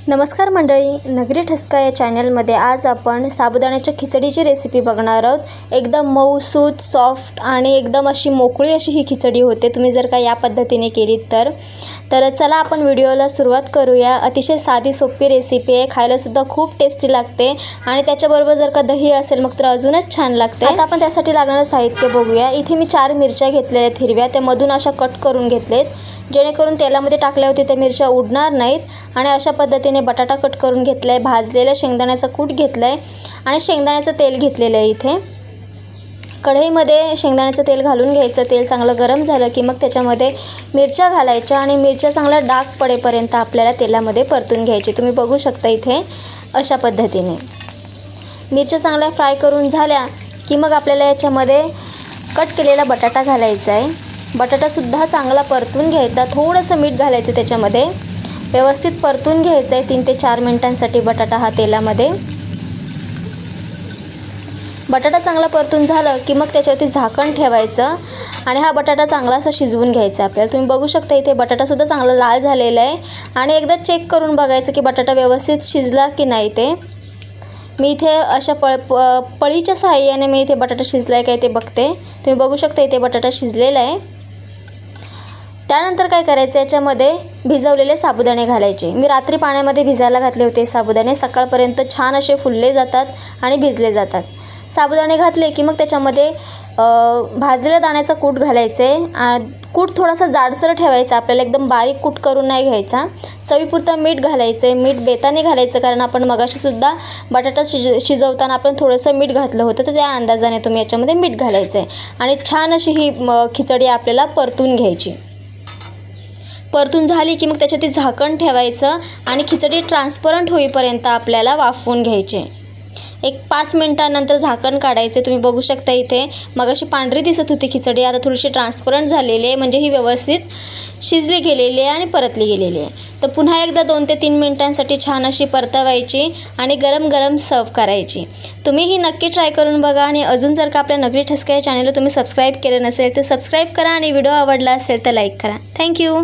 नमस्कार मंडळी, नगरी ठसका या चॅनलमध्ये आज आपण साबुदाण्याच्या खिचडीची रेसिपी बघणार आहोत। एकदम मऊसूत सॉफ्ट आणि एकदम अशी मोकळी अशी ही खिचडी होते तुम्ही जर का या पद्धतीने केलीत तर चला आपण व्हिडिओला सुरुवात करूया। अतिशय साधी सोपी रेसिपी आहे, खायला सुद्धा खूप टेस्टी लागते आणि त्याच्याबरोबर जर का दही असेल मग तर अजूनच छान लागते। आता आपण त्यासाठी लागणारे साहित्य बघूया। इथे मी 4 मिरच्या घेतलेल्या आहेत हिरव्या, त्या मधून अशा कट करून घेतलेत जेणेकरून तेलामध्ये टाकल्यावरती त्या मिरच्या उडणार नाहीत। आणि अशा पद्धतीने बटाटा कट करून घेतलाय, भाजलेल्या शेंगदाण्याचा कूट घेतलाय आणि शेंगदाण्याचं तेल घेतलेलं आहे। इथे कढईमध्ये शेंगदाण्याचं तेल घालून घ्यायचं। तेल चांगलं गरम झालं की मग त्याच्यामध्ये मिरच्या घालायच्या आणि मिरच्या चांगला डाग पडेपर्यंत आपल्याला तेलामध्ये परतून घ्यायची। तुम्ही बघू शकता इथे अशा पद्धतीने मिरच्या चांगल्या फ्राय करून झाल्या की मग आपल्याला याच्यामध्ये कट केलेला बटाटा घालायचा आहे। बटाटा सुद्धा चांगला परतून घ्यायचा, थोडंसं मीठ घालायचं त्याच्यामध्ये, व्यवस्थित परतून घ्यायचं आहे 3 ते 4 मिनिटांसाठी बटाटा हा तेलामध्ये। बटाटा चांगला परतून झालं की मग त्याच्यावरती झाकण ठेवायचं आणि हा बटाटा चांगला असा शिजवून घ्यायचा आपल्याला। तुम्ही बघू शकता इथे बटाटासुद्धा चांगला लाल झालेला आहे आणि एकदा चेक करून बघायचं की बटाटा व्यवस्थित शिजला की नाही ते। मी इथे अशा पळीच्या सहाय्याने मी इथे बटाटा शिजला आहे काय ते बघते। तुम्ही बघू शकता इथे बटाटा शिजलेला आहे। त्यानंतर काय करायचं, याच्यामध्ये भिजवलेले साबुदाणे घालायचे। मी रात्री पाण्यामध्ये भिजायला घातले होते साबुदाणे, सकाळपर्यंत छान असे फुलले जातात आणि भिजले जातात। साबुदाणे घातले की मग त्याच्यामध्ये भाजलेल्या दाण्याचा कूट घालायचे। कूट थोडासा जाडसर ठेवायचा आपल्याला, एकदम बारीक कूट करून नाही घ्यायचा। चवीपुरतं मीठ घालायचं, मीठ बेताने घालायचं कारण आपण मगाशीसुद्धा बटाटा शिजवताना आपण थोडंसं मीठ घातलं होतं, तर त्या अंदाजाने तुम्ही याच्यामध्ये मीठ घालायचं आहे आणि छान अशी ही खिचडी आपल्याला परतून घ्यायची। परतून झाली की मग त्याच्यावरती झाकण ठेवायचं आणि खिचडी ट्रान्सपरंट होईपर्यंत आपल्याला वाफवून घ्यायचे। एक 5 मिनिटांनंतर झाकण काढायचे। तुम्ही बघू शकता इथे मगाशी पांढरी दिसत होती खिचडी, आता थोडीशी ट्रान्सपरंट झालेली आहे, म्हणजे ही व्यवस्थित शिजली गेलेली आहे आणि परतली गेलेली आहे। तर पुन्हा एकदा 2 ते 3 मिनिटांसाठी छान अशी परतवायची आणि गरम गरम सर्व करायची। तुम्ही ही नक्की ट्राय करून बघा आणि अजून जर का आपल्या नगरी ठसका या चॅनलला तुम्ही सबस्क्राईब केलं नसेल तर सबस्क्राईब करा आणि व्हिडिओ आवडला असेल तर लाईक करा। थँक्यू।